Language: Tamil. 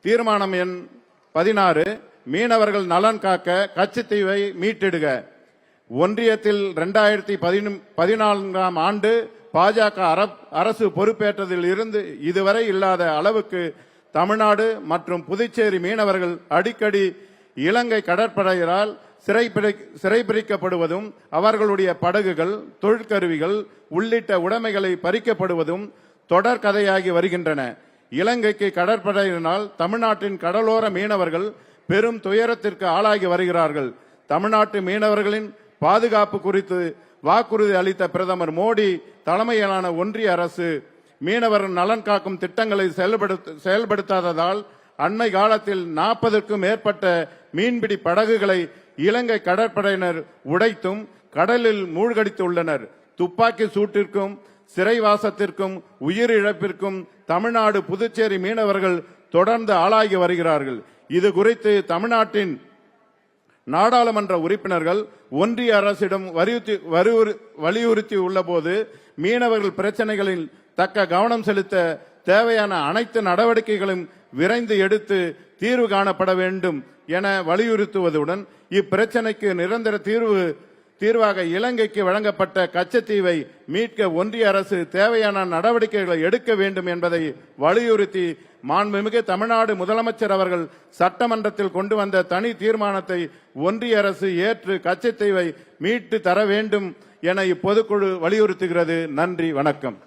தீர்மானம் எண் 16 மீனவர்கள் நலன் காக்க கச்சத்தீவை மீட்டெடுக. ஒன்றியத்தில் 2014ஆம் ஆண்டு பாஜக அரசு பொறுப்பேற்றதில் இருந்து இதுவரை இல்லாத அளவுக்கு தமிழ்நாடு மற்றும் புதுச்சேரி மீனவர்கள் அடிக்கடி இலங்கை கடற்படையினரால் சிறைபிடிக்கப்படுவதும் அவர்களுடைய படகுகள், தொழிற்கருவிகள் உள்ளிட்ட உடைமைகளை பறிக்கப்படுவதும் தொடர் கதையாகி வருகின்றன. இலங்கைக்கு கடற்படையினால் தமிழ்நாட்டின் கடலோர மீனவர்கள் பெரும் துயரத்திற்கு ஆளாகி வருகிறார்கள். தமிழ்நாட்டு மீனவர்களின் பாதுகாப்பு குறித்து வாக்குறுதி அளித்த பிரதமர் மோடி தலைமையிலான ஒன்றிய அரசு மீனவர்கள் நலன் காக்கும் திட்டங்களை செயல்படுத்தாததால் அண்மை காலத்தில் 40க்கும் மேற்பட்ட மீன்பிடி படகுகளை இலங்கை கடற்படையினர் உடைத்தும் கடலில் மூழ்கடித்துள்ளனர். துப்பாக்கி சூட்டிற்கும் சிறைவாசத்திற்கும் உயிரிழப்பிற்கும் தமிழ்நாடு புதுச்சேரி மீனவர்கள் தொடர்ந்து ஆளாகி வருகிறார்கள். இது குறித்து தமிழ்நாட்டின் நாடாளுமன்ற உறுப்பினர்கள் ஒன்றிய அரசிடம் வலியுறுத்தி உள்ள போது மீனவர்கள் பிரச்சனைகளில் தக்க கவனம் செலுத்த தேவையான அனைத்து நடவடிக்கைகளும் விரைந்து எடுத்து தீர்வு காணப்பட வேண்டும் என வலியுறுத்துவதுடன் இப்பிரச்சனைக்கு நிரந்தர தீர்வாக இலங்கைக்கு வழங்கப்பட்ட கச்சத்தீவை மீட்க ஒன்றிய அரசு தேவையான நடவடிக்கைகளை எடுக்க வேண்டும் என்பதை வலியுறுத்தி மாண்புமிகு தமிழ்நாடு முதலமைச்சர் அவர்கள் சட்டமன்றத்தில் கொண்டு வந்த தனி தீர்மானத்தை ஒன்றிய அரசு ஏற்று கச்சத்தீவை மீட்டு தர வேண்டும் என இப்பொதுக்குழு வலியுறுத்துகிறது. நன்றி, வணக்கம்.